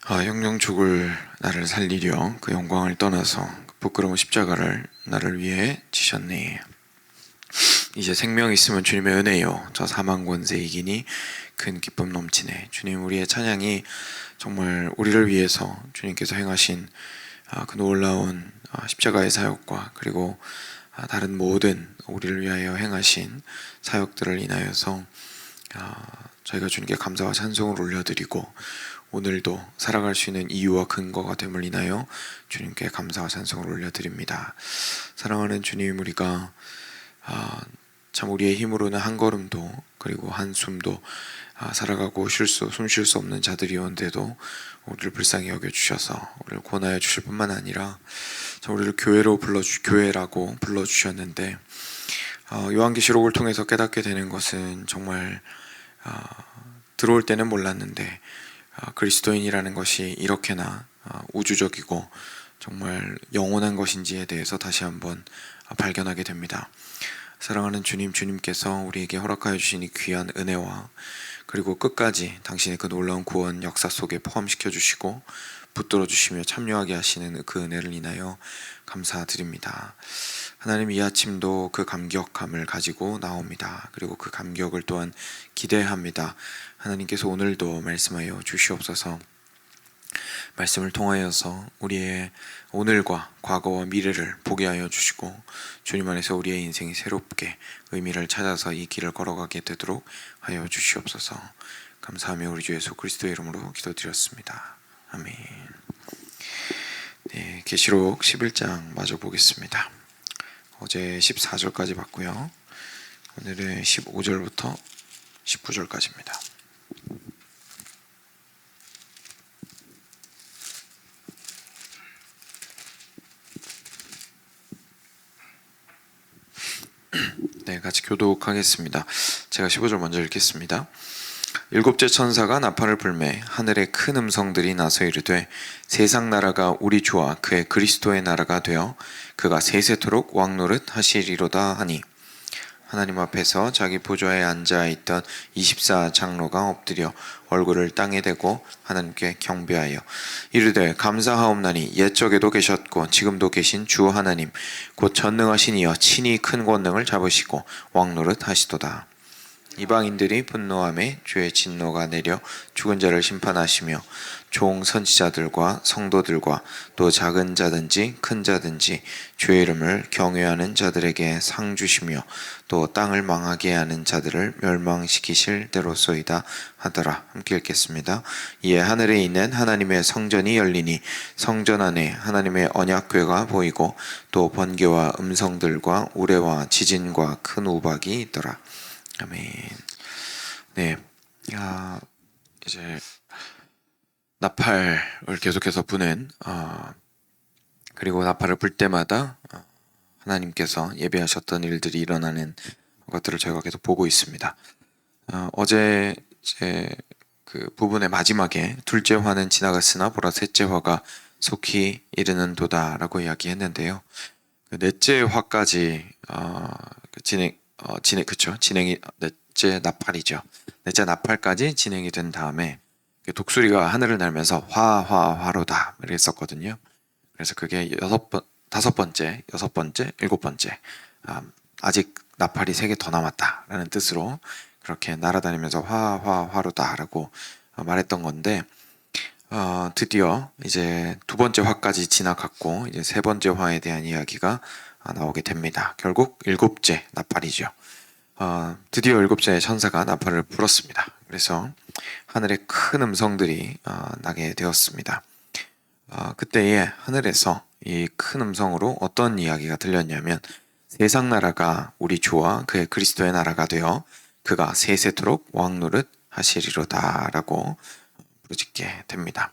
영영 죽을 나를 살리려 그 영광을 떠나서 그 부끄러운 십자가를 나를 위해 지셨네. 이제 생명 있으면 주님의 은혜요 저 사망 권세 이기니 큰 기쁨 넘치네. 주님, 우리의 찬양이 정말 우리를 위해서 주님께서 행하신 그 놀라운 십자가의 사역과 그리고 다른 모든 우리를 위하여 행하신 사역들을 인하여서 저희가 주님께 감사와 찬송을 올려드리고 오늘도 살아갈 수 있는 이유와 근거가 됨을 인하여 주님께 감사와 찬송을 올려드립니다. 사랑하는 주님, 우리가 참 우리의 힘으로는 한 걸음도 그리고 한숨도 살아가고 숨 쉴 수 없는 자들이었는데도 우리를 불쌍히 여겨주셔서 우리를 권하여 주실 뿐만 아니라 참 우리를 교회라고 불러주셨는데 요한계시록을 통해서 깨닫게 되는 것은 정말 들어올 때는 몰랐는데 그리스도인이라는 것이 이렇게나 우주적이고 정말 영원한 것인지에 대해서 다시 한번 발견하게 됩니다. 사랑하는 주님, 주님께서 우리에게 허락하여 주신 이 귀한 은혜와 그리고 끝까지 당신의 그 놀라운 구원 역사 속에 포함시켜 주시고 붙들어 주시며 참여하게 하시는 그 은혜를 인하여 감사드립니다. 하나님, 이 아침도 그 감격함을 가지고 나옵니다. 그리고 그 감격을 또한 기대합니다. 하나님께서 오늘도 말씀하여 주시옵소서. 말씀을 통하여서 우리의 오늘과 과거와 미래를 보게 하여 주시고 주님 안에서 우리의 인생이 새롭게 의미를 찾아서 이 길을 걸어가게 되도록 하여 주시옵소서. 감사하며 우리 주 예수 그리스도의 이름으로 기도드렸습니다. 아멘. 네, 계시록 11장 마저 보겠습니다. 어제 14절까지 봤고요. 오늘은 15절부터 19절까지입니다. 네, 같이 교독하겠습니다. 제가 15절 먼저 읽겠습니다. 일곱째 천사가 나팔을 불매 하늘에 큰 음성들이 나서 이르되 세상 나라가 우리 주와 그의 그리스도의 나라가 되어 그가 세세토록 왕노릇 하시리로다 하니 하나님 앞에서 자기 보좌에 앉아있던 24장로가 엎드려 얼굴을 땅에 대고 하나님께 경배하여 이르되 감사하옵나니 옛적에도 계셨고 지금도 계신 주 하나님 곧 전능하신 이여 친히 큰 권능을 잡으시고 왕노릇 하시도다. 이방인들이 분노하며 주의 진노가 내려 죽은 자를 심판하시며 종 선지자들과 성도들과 또 작은 자든지 큰 자든지 주의 이름을 경외하는 자들에게 상 주시며 또 땅을 망하게 하는 자들을 멸망시키실 대로소이다 하더라. 함께 읽겠습니다. 이에 하늘에 있는 하나님의 성전이 열리니 성전 안에 하나님의 언약궤가 보이고 또 번개와 음성들과 우레와 지진과 큰 우박이 있더라. 아멘. 네, 이제 나팔을 계속해서 부는 그리고 나팔을 불 때마다 하나님께서 예배하셨던 일들이 일어나는 것들을 저희가 계속 보고 있습니다. 어제 이제 그 부분의 마지막에 둘째 화는 지나갔으나 보라 셋째 화가 속히 이르는도다라고 이야기했는데요. 그 넷째 화까지 진행이 넷째 나팔이죠. 넷째 나팔까지 진행이 된 다음에 독수리가 하늘을 날면서 화로다 이렇게 했었거든요. 그래서 그게 다섯 번째, 여섯 번째, 일곱 번째 아직 나팔이 3개 더 남았다라는 뜻으로 그렇게 날아다니면서 화로다라고 말했던 건데 드디어 이제 두 번째 화까지 지나갔고 이제 세 번째 화에 대한 이야기가 나오게 됩니다. 결국 일곱째 나팔이죠. 드디어 일곱째 천사가 나팔을 불었습니다. 그래서 하늘에 큰 음성들이 나게 되었습니다. 그때에 하늘에서 이 큰 음성으로 어떤 이야기가 들렸냐면 세상 나라가 우리 주와 그의 그리스도의 나라가 되어 그가 세세토록 왕노릇 하시리로다 라고 부르짖게 됩니다.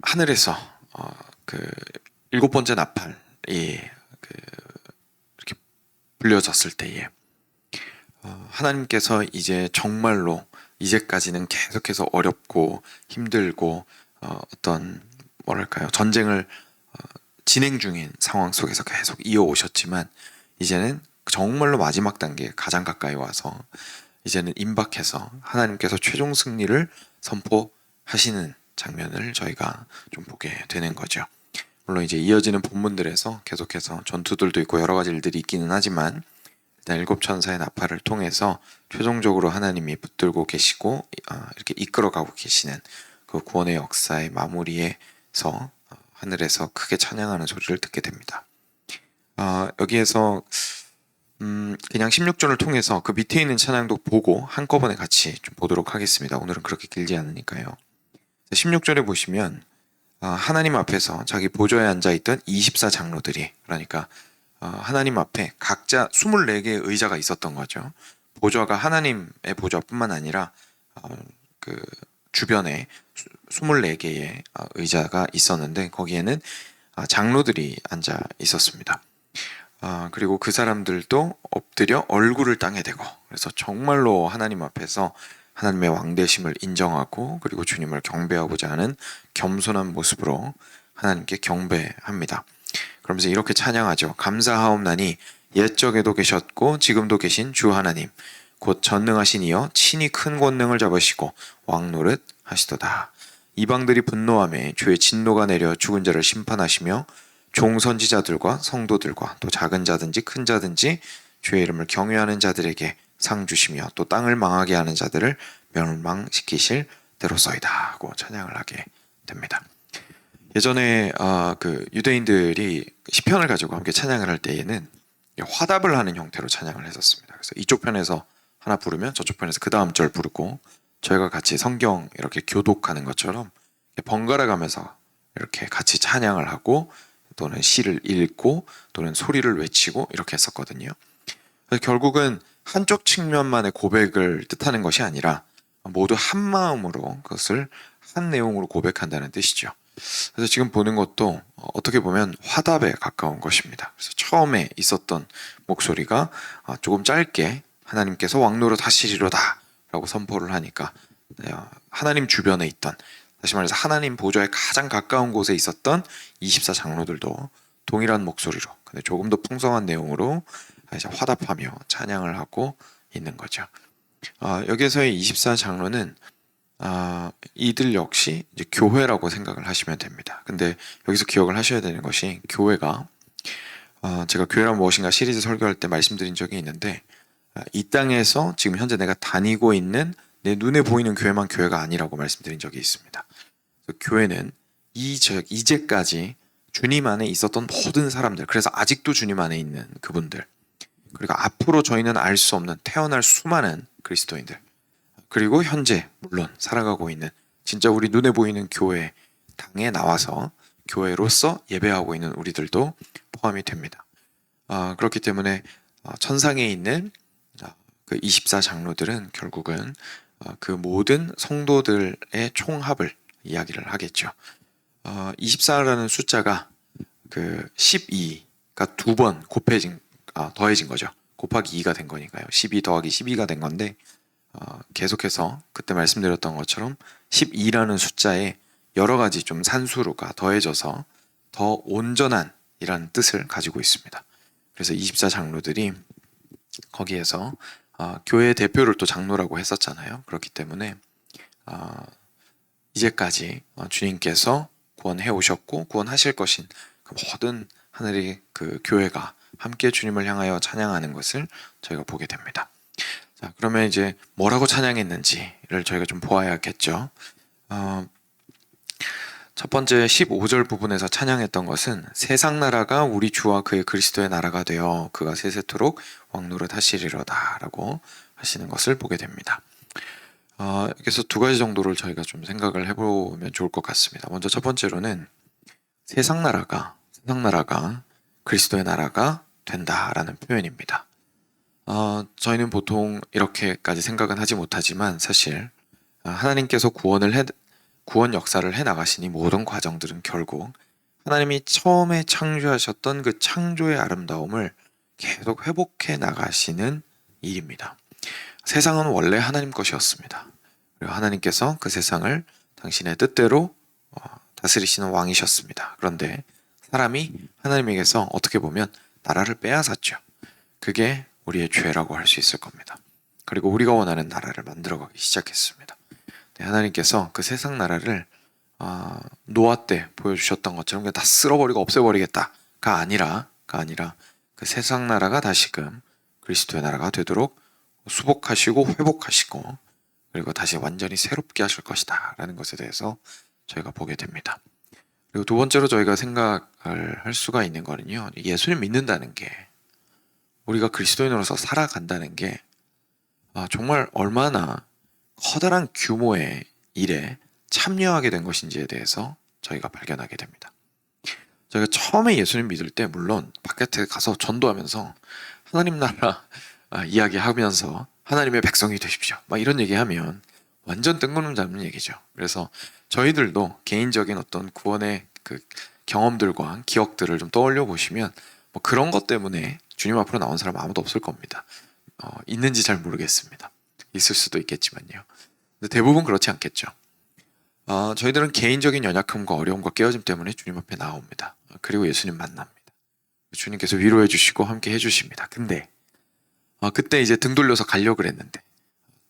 하늘에서 그 일곱 번째 나팔이 이렇게 불려졌을 때에 하나님께서 이제 정말로 이제까지는 계속해서 어렵고 힘들고 어떤 뭐랄까요 전쟁을 진행 중인 상황 속에서 계속 이어오셨지만 이제는 정말로 마지막 단계에 가장 가까이 와서 이제는 임박해서 하나님께서 최종 승리를 선포 하시는 장면을 저희가 좀 보게 되는 거죠. 물론 이제 이어지는 본문들에서 계속해서 전투들도 있고 여러 가지 일들이 있기는 하지만 일단 일곱 천사의 나팔을 통해서 최종적으로 하나님이 붙들고 계시고 이렇게 이끌어가고 계시는 그 구원의 역사의 마무리에서 하늘에서 크게 찬양하는 소리를 듣게 됩니다. 여기에서 그냥 16절을 통해서 그 밑에 있는 찬양도 보고 한꺼번에 같이 좀 보도록 하겠습니다. 오늘은 그렇게 길지 않으니까요. 16절에 보시면 하나님 앞에서 자기 보좌에 앉아있던 24장로들이, 그러니까 하나님 앞에 각자 24개의 의자가 있었던 거죠. 보좌가 하나님의 보좌뿐만 아니라 그 주변에 24개의 의자가 있었는데 거기에는 장로들이 앉아 있었습니다. 그리고 그 사람들도 엎드려 얼굴을 땅에 대고, 그래서 정말로 하나님 앞에서 하나님의 왕되심을 인정하고 그리고 주님을 경배하고자 하는 겸손한 모습으로 하나님께 경배합니다. 그러면서 이렇게 찬양하죠. 감사하옵나니 옛적에도 계셨고 지금도 계신 주 하나님 곧 전능하신 이여 친히 큰 권능을 잡으시고 왕노릇 하시도다. 이방들이 분노하며 주의 진노가 내려 죽은 자를 심판하시며 종선지자들과 성도들과 또 작은 자든지 큰 자든지 주의 이름을 경외하는 자들에게 상 주시며 또 땅을 망하게 하는 자들을 멸망시키실 대로서이다 하고 찬양을 하게 됩니다. 예전에 그 유대인들이 시편을 가지고 함께 찬양을 할 때에는 화답을 하는 형태로 찬양을 했었습니다. 그래서 이쪽 편에서 하나 부르면 저쪽 편에서 그 다음 절 부르고 저희가 같이 성경 이렇게 교독하는 것처럼 번갈아 가면서 이렇게 같이 찬양을 하고 또는 시를 읽고 또는 소리를 외치고 이렇게 했었거든요. 그래서 결국은 한쪽 측면만의 고백을 뜻하는 것이 아니라 모두 한 마음으로 그것을 한 내용으로 고백한다는 뜻이죠. 그래서 지금 보는 것도 어떻게 보면 화답에 가까운 것입니다. 그래서 처음에 있었던 목소리가 조금 짧게 하나님께서 왕노릇 하시리로다 라고 선포를 하니까 하나님 주변에 있던, 다시 말해서 하나님 보좌에 가장 가까운 곳에 있었던 24장로들도 동일한 목소리로 근데 조금 더 풍성한 내용으로 이제 화답하며 찬양을 하고 있는 거죠. 여기에서의 24장로는 이들 역시 이제 교회라고 생각을 하시면 됩니다. 근데 여기서 기억을 하셔야 되는 것이 교회가 제가 교회란 무엇인가 시리즈 설교할 때 말씀드린 적이 있는데 이 땅에서 지금 현재 내가 다니고 있는 내 눈에 보이는 교회만 교회가 아니라고 말씀드린 적이 있습니다. 교회는 이제까지 주님 안에 있었던 모든 사람들, 그래서 아직도 주님 안에 있는 그분들, 그리고 앞으로 저희는 알 수 없는 태어날 수많은 그리스도인들, 그리고 현재 물론 살아가고 있는 진짜 우리 눈에 보이는 교회 당에 나와서 교회로서 예배하고 있는 우리들도 포함이 됩니다. 그렇기 때문에 천상에 있는 그 24장로들은 결국은 그 모든 성도들의 총합을 이야기를 하겠죠. 24라는 숫자가 그 12가 두 번 더해진 거죠. 곱하기 2가 된 거니까요. 12 더하기 12가 된 건데 계속해서 그때 말씀드렸던 것처럼 12라는 숫자에 여러 가지 좀 산수로가 더해져서 더 온전한이라는 뜻을 가지고 있습니다. 그래서 24장로들이 거기에서 교회 대표를 또 장로라고 했었잖아요. 그렇기 때문에 이제까지 주님께서 구원해 오셨고 구원하실 것인 그 모든 하늘의 그 교회가 함께 주님을 향하여 찬양하는 것을 저희가 보게 됩니다. 자, 그러면 이제 뭐라고 찬양했는지를 저희가 좀 보아야겠죠. 첫 번째 15절 부분에서 찬양했던 것은 세상 나라가 우리 주와 그의 그리스도의 나라가 되어 그가 세세토록 왕노릇 하시리로다 라고 하시는 것을 보게 됩니다. 여기서 두 가지 정도를 저희가 좀 생각을 해보면 좋을 것 같습니다. 먼저 첫 번째로는 세상 나라가 그리스도의 나라가 된다라는 표현입니다. 저희는 보통 이렇게까지 생각은 하지 못하지만 사실 하나님께서 구원 역사를 해나가시니 모든 과정들은 결국 하나님이 처음에 창조하셨던 그 창조의 아름다움을 계속 회복해 나가시는 일입니다. 세상은 원래 하나님 것이었습니다. 그리고 하나님께서 그 세상을 당신의 뜻대로 다스리시는 왕이셨습니다. 그런데 사람이 하나님에게서 어떻게 보면 나라를 빼앗았죠. 그게 우리의 죄라고 할 수 있을 겁니다. 그리고 우리가 원하는 나라를 만들어가기 시작했습니다. 하나님께서 그 세상 나라를 노아 때 보여주셨던 것처럼 그냥 다 쓸어버리고 없애버리겠다가 아니라 그 세상 나라가 다시금 그리스도의 나라가 되도록 수복하시고 회복하시고 그리고 다시 완전히 새롭게 하실 것이다 라는 것에 대해서 저희가 보게 됩니다. 그리고 두 번째로 저희가 생각을 할 수가 있는 거는요, 예수님 믿는다는 게, 우리가 그리스도인으로서 살아간다는 게 정말 얼마나 커다란 규모의 일에 참여하게 된 것인지에 대해서 저희가 발견하게 됩니다. 저희가 처음에 예수님 믿을 때 물론 바깥에 가서 전도하면서 하나님 나라 이야기하면서 하나님의 백성이 되십시오 막 이런 얘기하면 완전 뜬구름 잡는 얘기죠. 그래서 저희들도 개인적인 어떤 구원의 그 경험들과 기억들을 좀 떠올려 보시면 뭐 그런 것 때문에 주님 앞으로 나온 사람 아무도 없을 겁니다. 있는지 잘 모르겠습니다. 있을 수도 있겠지만요. 근데 대부분 그렇지 않겠죠. 저희들은 개인적인 연약함과 어려움과 깨어짐 때문에 주님 앞에 나옵니다. 그리고 예수님 만납니다. 주님께서 위로해 주시고 함께 해주십니다. 근데 그때 이제 등 돌려서 가려고 그랬는데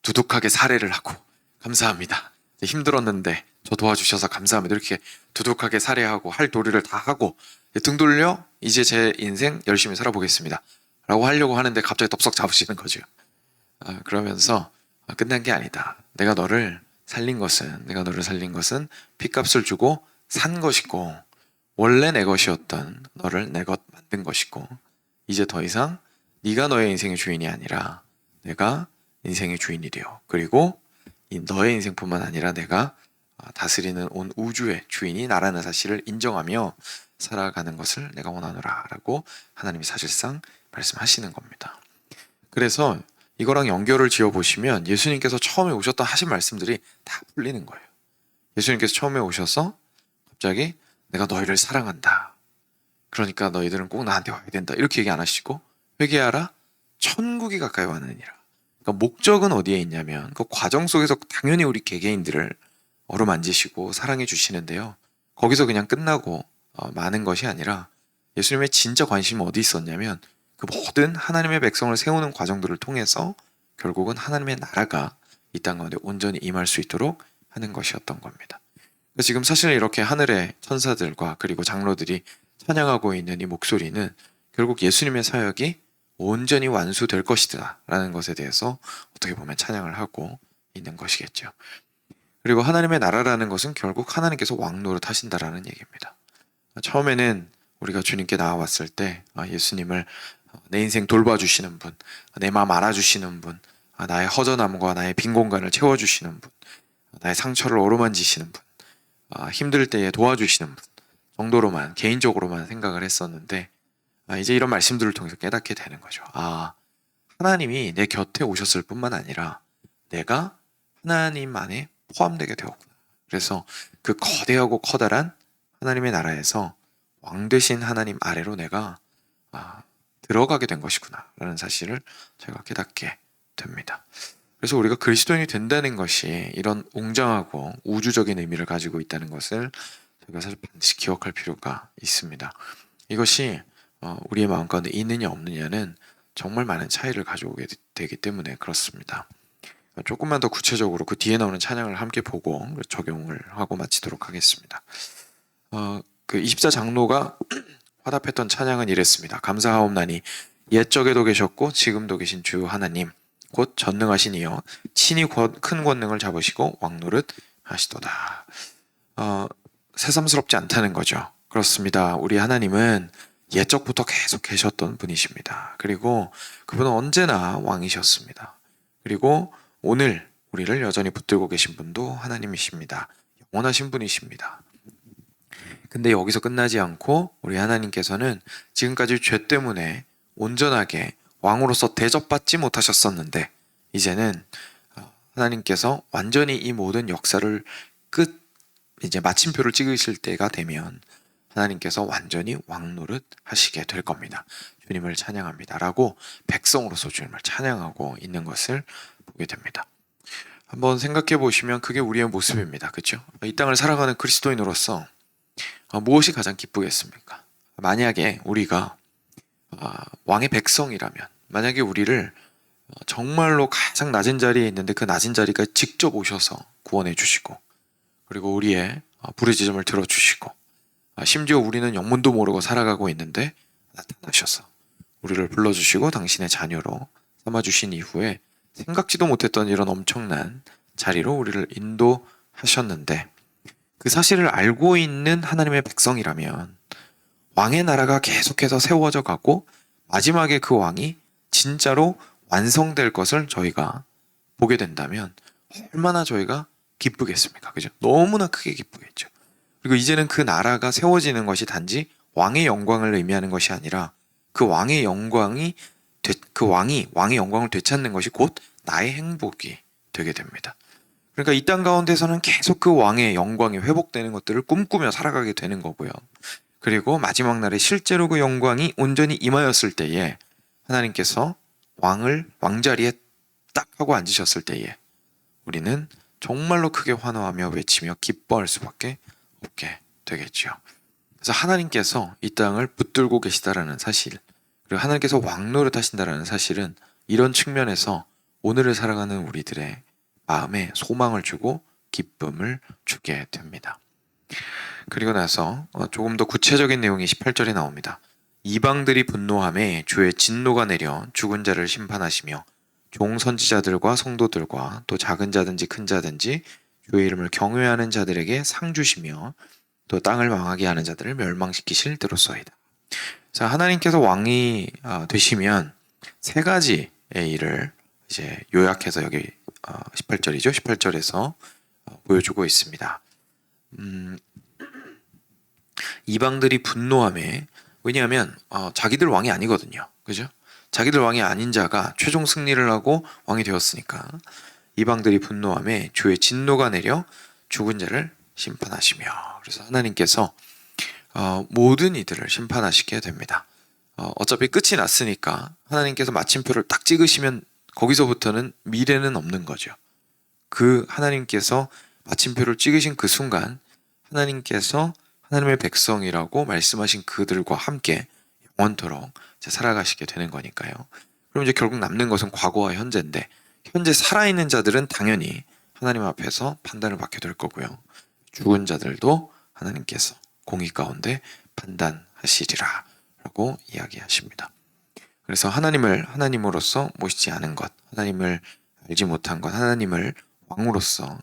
두둑하게 살해를 하고 감사합니다. 힘들었는데 저 도와주셔서 감사합니다. 이렇게 두둑하게 살해하고 할 도리를 다 하고 등 돌려 이제 제 인생 열심히 살아보겠습니다 라고 하려고 하는데 갑자기 덥석 잡으시는 거죠. 그러면서 끝난 게 아니다. 내가 너를 살린 것은 핏값을 주고 산 것이고 원래 내 것이었던 너를 내 것 만든 것이고 이제 더 이상 네가 너의 인생의 주인이 아니라 내가 인생의 주인이 되어 그리고 너의 인생뿐만 아니라 내가 다스리는 온 우주의 주인이 나라는 사실을 인정하며 살아가는 것을 내가 원하노라 라고 하나님이 사실상 말씀하시는 겁니다. 그래서 이거랑 연결을 지어보시면 예수님께서 처음에 오셨던 하신 말씀들이 다 풀리는 거예요. 예수님께서 처음에 오셔서 갑자기 내가 너희를 사랑한다. 그러니까 너희들은 꼭 나한테 와야 된다. 이렇게 얘기 안 하시고 회개하라. 천국이 가까이 왔느니라. 그러니까 목적은 어디에 있냐면 그 과정 속에서 당연히 우리 개개인들을 어루만지시고 사랑해 주시는데요. 거기서 그냥 끝나고 마는 것이 아니라 예수님의 진짜 관심은 어디 있었냐면 그 모든 하나님의 백성을 세우는 과정들을 통해서 결국은 하나님의 나라가 이 땅 가운데 온전히 임할 수 있도록 하는 것이었던 겁니다. 지금 사실 이렇게 하늘의 천사들과 그리고 장로들이 찬양하고 있는 이 목소리는 결국 예수님의 사역이 온전히 완수될 것이다 라는 것에 대해서 어떻게 보면 찬양을 하고 있는 것이겠죠. 그리고 하나님의 나라라는 것은 결국 하나님께서 왕노릇 하신다라는 얘기입니다. 처음에는 우리가 주님께 나와왔을 때 예수님을 내 인생 돌봐주시는 분, 내 마음 알아주시는 분, 나의 허전함과 나의 빈 공간을 채워주시는 분, 나의 상처를 어루만지시는 분, 힘들 때에 도와주시는 분 정도로만 개인적으로만 생각을 했었는데 이제 이런 말씀들을 통해서 깨닫게 되는 거죠. 하나님이 내 곁에 오셨을 뿐만 아니라 내가 하나님 안에 포함되게 되었구나. 그래서 그 거대하고 커다란 하나님의 나라에서 왕 되신 하나님 아래로 내가 들어가게 된 것이구나 라는 사실을 제가 깨닫게 됩니다. 그래서 우리가 그리스도인이 된다는 것이 이런 웅장하고 우주적인 의미를 가지고 있다는 것을 저희가 사실 반드시 기억할 필요가 있습니다. 이것이 우리의 마음 가운데 있느냐 없느냐는 정말 많은 차이를 가져오게 되기 때문에 그렇습니다. 조금만 더 구체적으로 그 뒤에 나오는 찬양을 함께 보고 적용을 하고 마치도록 하겠습니다. 그 24 장로가 화답했던 찬양은 이랬습니다. 감사하옵나니 옛적에도 계셨고 지금도 계신 주 하나님 곧 전능하신 이여 친히 큰 권능을 잡으시고 왕노릇 하시도다. 새삼스럽지 않다는 거죠. 그렇습니다. 우리 하나님은 옛적부터 계속 계셨던 분이십니다. 그리고 그분은 언제나 왕이셨습니다. 그리고 오늘 우리를 여전히 붙들고 계신 분도 하나님이십니다. 영원하신 분이십니다. 근데 여기서 끝나지 않고 우리 하나님께서는 지금까지 죄 때문에 온전하게 왕으로서 대접받지 못하셨었는데 이제는 하나님께서 완전히 이 모든 역사를 이제 마침표를 찍으실 때가 되면 하나님께서 완전히 왕노릇 하시게 될 겁니다. 주님을 찬양합니다 라고 백성으로서 주님을 찬양하고 있는 것을 보게 됩니다. 한번 생각해 보시면 그게 우리의 모습입니다. 그렇죠? 이 땅을 살아가는 그리스도인으로서 무엇이 가장 기쁘겠습니까? 만약에 우리가 왕의 백성이라면, 만약에 우리를 정말로 가장 낮은 자리에 있는데 그 낮은 자리가 직접 오셔서 구원해 주시고, 그리고 우리의 부르짖음을 들어주시고, 심지어 우리는 영문도 모르고 살아가고 있는데 나타나셔서 우리를 불러주시고 당신의 자녀로 삼아주신 이후에 생각지도 못했던 이런 엄청난 자리로 우리를 인도하셨는데, 그 사실을 알고 있는 하나님의 백성이라면 왕의 나라가 계속해서 세워져 가고 마지막에 그 왕이 진짜로 완성될 것을 저희가 보게 된다면 얼마나 저희가 기쁘겠습니까? 그죠? 너무나 크게 기쁘겠죠. 그리고 이제는 그 나라가 세워지는 것이 단지 왕의 영광을 의미하는 것이 아니라 그 왕의 영광이 왕의 영광을 되찾는 것이 곧 나의 행복이 되게 됩니다. 그러니까 이 땅 가운데서는 계속 그 왕의 영광이 회복되는 것들을 꿈꾸며 살아가게 되는 거고요. 그리고 마지막 날에 실제로 그 영광이 온전히 임하였을 때에 하나님께서 왕자리에 딱 하고 앉으셨을 때에 우리는 정말로 크게 환호하며 외치며 기뻐할 수밖에 없게 되겠죠. 그래서 하나님께서 이 땅을 붙들고 계시다라는 사실, 그리고 하나님께서 왕노릇 하신다라는 사실은 이런 측면에서 오늘을 살아가는 우리들의 마음에 소망을 주고 기쁨을 주게 됩니다. 그리고 나서 조금 더 구체적인 내용이 18절에 나옵니다. 이방들이 분노하매 주의 진노가 내려 죽은 자를 심판하시며 종 선지자들과 성도들과 또 작은 자든지 큰 자든지 주의 이름을 경외하는 자들에게 상 주시며 또 땅을 망하게 하는 자들을 멸망시키실 때로소이다. 자, 하나님께서 왕이 되시면 세 가지의 일을 이제 요약해서 여기 18절이죠. 18절에서 보여주고 있습니다. 이방들이 분노하매, 왜냐하면 자기들 왕이 아니거든요. 그죠? 자기들 왕이 아닌 자가 최종 승리를 하고 왕이 되었으니까 이방들이 분노하매 주의 진노가 내려 죽은 자를 심판하시며, 그래서 하나님께서 모든 이들을 심판하시게 됩니다. 어차피 끝이 났으니까 하나님께서 마침표를 딱 찍으시면 거기서부터는 미래는 없는 거죠. 그 하나님께서 마침표를 찍으신 그 순간 하나님께서 하나님의 백성이라고 말씀하신 그들과 함께 영원토록 살아가시게 되는 거니까요. 그럼 이제 결국 남는 것은 과거와 현재인데, 현재 살아있는 자들은 당연히 하나님 앞에서 판단을 받게 될 거고요. 죽은 자들도 하나님께서 공의 가운데 판단하시리라 라고 이야기하십니다. 그래서 하나님을 하나님으로서 모시지 않은 것, 하나님을 알지 못한 것, 하나님을 왕으로서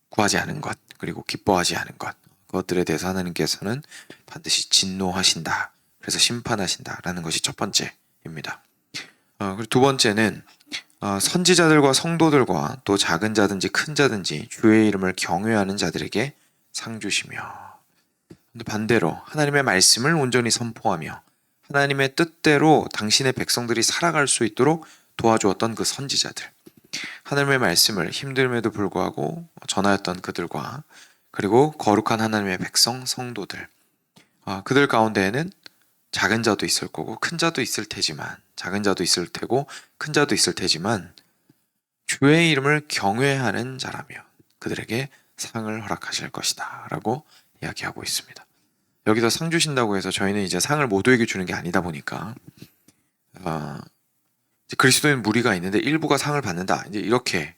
구하지 않은 것, 그리고 기뻐하지 않은 것, 그것들에 대해서 하나님께서는 반드시 진노하신다, 그래서 심판하신다라는 것이 첫 번째입니다. 그리고 두 번째는 선지자들과 성도들과 또 작은 자든지 큰 자든지 주의 이름을 경외하는 자들에게 상 주시며, 근데 반대로 하나님의 말씀을 온전히 선포하며 하나님의 뜻대로 당신의 백성들이 살아갈 수 있도록 도와주었던 그 선지자들, 하나님의 말씀을 힘듦에도 불구하고 전하였던 그들과, 그리고 거룩한 하나님의 백성 성도들, 그들 가운데에는 작은 자도 있을 거고 큰 자도 있을 테지만, 작은 자도 있을 테고 큰 자도 있을 테지만 주의 이름을 경외하는 자라면 그들에게 상을 허락하실 것이다 라고 이야기하고 있습니다. 여기서 상 주신다고 해서 저희는 이제 상을 모두에게 주는 게 아니다 보니까 이제 그리스도인 무리가 있는데 일부가 상을 받는다, 이제 이렇게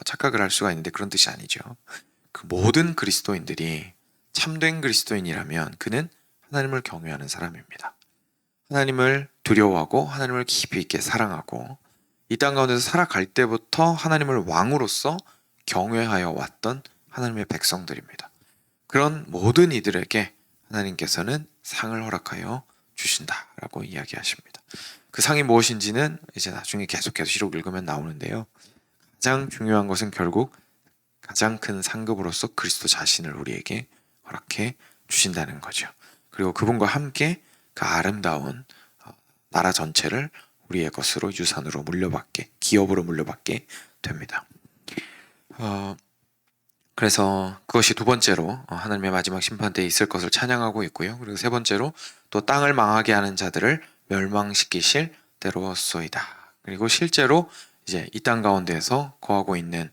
착각을 할 수가 있는데 그런 뜻이 아니죠. 그 모든 그리스도인들이 참된 그리스도인이라면 그는 하나님을 경외하는 사람입니다. 하나님을 두려워하고 하나님을 깊이 있게 사랑하고 이 땅 가운데서 살아갈 때부터 하나님을 왕으로서 경외하여 왔던 하나님의 백성들입니다. 그런 모든 이들에게 하나님께서는 상을 허락하여 주신다라고 이야기하십니다. 그 상이 무엇인지는 이제 나중에 계속해서 시록 읽으면 나오는데요. 가장 중요한 것은 결국 가장 큰 상급으로서 그리스도 자신을 우리에게 허락해 주신다는 거죠. 그리고 그분과 함께 그 아름다운 나라 전체를 우리의 것으로 유산으로 물려받게, 기업으로 물려받게 됩니다. 그래서 그것이 두 번째로 하나님의 마지막 심판 때에 있을 것을 찬양하고 있고요. 그리고 세 번째로 또 땅을 망하게 하는 자들을 멸망시키실 때로소이다. 그리고 실제로 이제 이 땅 가운데에서 거하고 있는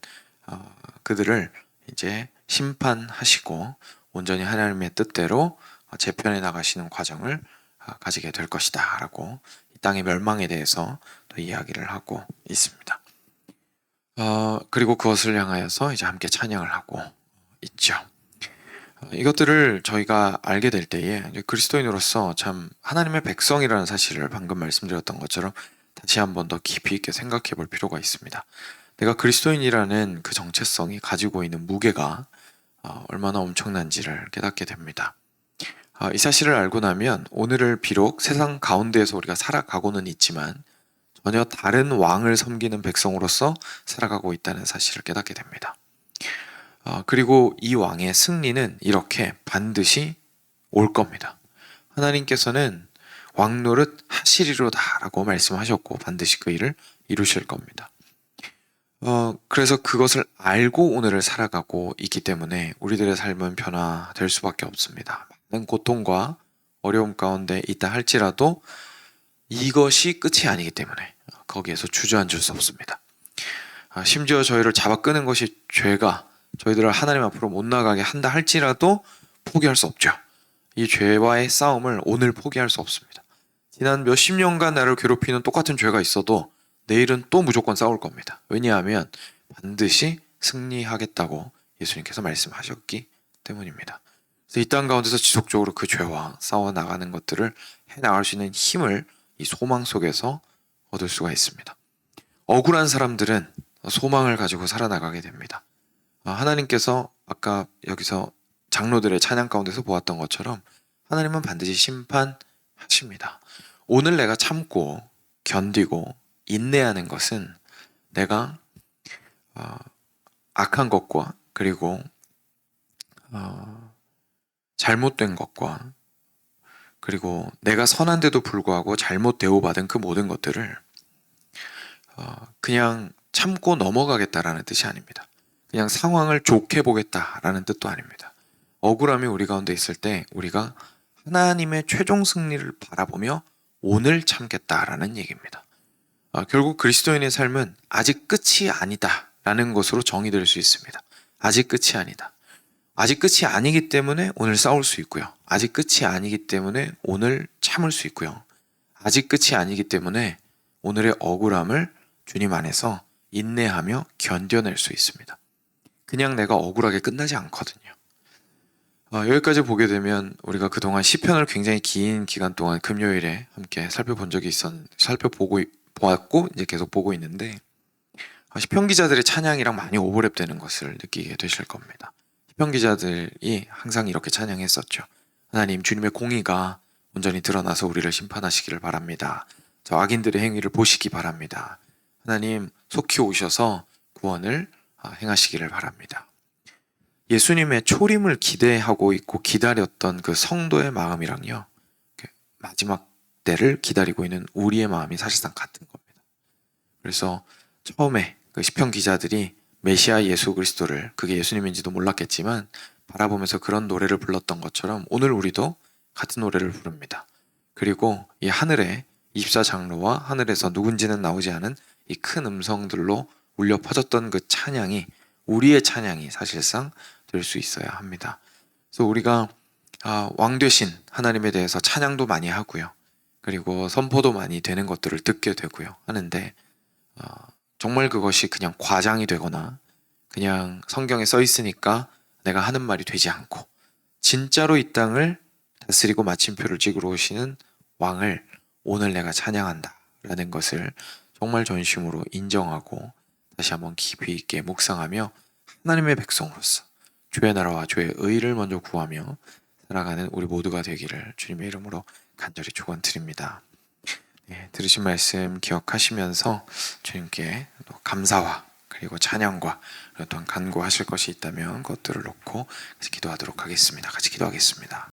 그들을 이제 심판하시고 온전히 하나님의 뜻대로 재편해 나가시는 과정을 가지게 될 것이다 라고 이 땅의 멸망에 대해서 또 이야기를 하고 있습니다. 그리고 그것을 향하여서 이제 함께 찬양을 하고 있죠. 이것들을 저희가 알게 될 때에 이제 그리스도인으로서 참 하나님의 백성이라는 사실을 방금 말씀드렸던 것처럼 다시 한 번 더 깊이 있게 생각해 볼 필요가 있습니다. 내가 그리스도인이라는 그 정체성이 가지고 있는 무게가 얼마나 엄청난지를 깨닫게 됩니다. 이 사실을 알고 나면 오늘을 비록 세상 가운데에서 우리가 살아가고는 있지만 전혀 다른 왕을 섬기는 백성으로서 살아가고 있다는 사실을 깨닫게 됩니다. 그리고 이 왕의 승리는 이렇게 반드시 올 겁니다. 하나님께서는 왕 노릇 하시리로다라고 말씀하셨고 반드시 그 일을 이루실 겁니다. 그래서 그것을 알고 오늘을 살아가고 있기 때문에 우리들의 삶은 변화될 수밖에 없습니다. 많은 고통과 어려움 가운데 있다 할지라도 이것이 끝이 아니기 때문에 거기에서 주저앉을 수 없습니다. 심지어 저희를 잡아 끄는 것이 죄가 저희들을 하나님 앞으로 못 나가게 한다 할지라도 포기할 수 없죠. 이 죄와의 싸움을 오늘 포기할 수 없습니다. 지난 몇십 년간 나를 괴롭히는 똑같은 죄가 있어도 내일은 또 무조건 싸울 겁니다. 왜냐하면 반드시 승리하겠다고 예수님께서 말씀하셨기 때문입니다. 그래서 이 땅 가운데서 지속적으로 그 죄와 싸워 나가는 것들을 해나갈 수 있는 힘을 이 소망 속에서 얻을 수가 있습니다. 억울한 사람들은 소망을 가지고 살아나가게 됩니다. 하나님께서 아까 여기서 장로들의 찬양 가운데서 보았던 것처럼 하나님은 반드시 심판하십니다. 오늘 내가 참고 견디고 인내하는 것은 내가 악한 것과 그리고 잘못된 것과 그리고 내가 선한데도 불구하고 잘못 대우받은 그 모든 것들을 그냥 참고 넘어가겠다라는 뜻이 아닙니다. 그냥 상황을 좋게 보겠다라는 뜻도 아닙니다. 억울함이 우리 가운데 있을 때 우리가 하나님의 최종 승리를 바라보며 오늘 참겠다라는 얘기입니다. 결국 그리스도인의 삶은 아직 끝이 아니다라는 것으로 정의될 수 있습니다. 아직 끝이 아니다. 아직 끝이 아니기 때문에 오늘 싸울 수 있고요. 아직 끝이 아니기 때문에 오늘 참을 수 있고요. 아직 끝이 아니기 때문에 오늘의 억울함을 주님 안에서 인내하며 견뎌낼 수 있습니다. 그냥 내가 억울하게 끝나지 않거든요. 여기까지 보게 되면 우리가 그동안 시편을 굉장히 긴 기간 동안 금요일에 함께 살펴보았고 이제 계속 보고 있는데 시편 기자들의 찬양이랑 많이 오버랩되는 것을 느끼게 되실 겁니다. 시편 기자들이 항상 이렇게 찬양했었죠. 하나님, 주님의 공의가 온전히 드러나서 우리를 심판하시기를 바랍니다. 저 악인들의 행위를 보시기 바랍니다. 하나님, 속히 오셔서 구원을 행하시기를 바랍니다. 예수님의 초림을 기대하고 있고 기다렸던 그 성도의 마음이랑요, 마지막 때를 기다리고 있는 우리의 마음이 사실상 같은 겁니다. 그래서 처음에 그 시편 기자들이 메시아 예수 그리스도를, 그게 예수님인지도 몰랐겠지만 바라보면서 그런 노래를 불렀던 것처럼 오늘 우리도 같은 노래를 부릅니다. 그리고 이 하늘에 24장로와 하늘에서 누군지는 나오지 않은 이 큰 음성들로 울려 퍼졌던 그 찬양이 우리의 찬양이 사실상 될 수 있어야 합니다. 그래서 우리가 왕 되신 하나님에 대해서 찬양도 많이 하고요. 그리고 선포도 많이 되는 것들을 듣게 되고요. 하는데 정말 그것이 그냥 과장이 되거나 그냥 성경에 써 있으니까 내가 하는 말이 되지 않고 진짜로 이 땅을 다스리고 마침표를 찍으러 오시는 왕을 오늘 내가 찬양한다 라는 것을 정말 전심으로 인정하고 다시 한번 깊이 있게 묵상하며 하나님의 백성으로서 주의 나라와 주의 의를 먼저 구하며 살아가는 우리 모두가 되기를 주님의 이름으로 간절히 축원드립니다. 들으신 말씀 기억하시면서 주님께 감사와 그리고 찬양과 또한 간구하실 것이 있다면 그것들을 놓고 같이 기도하도록 하겠습니다. 같이 기도하겠습니다.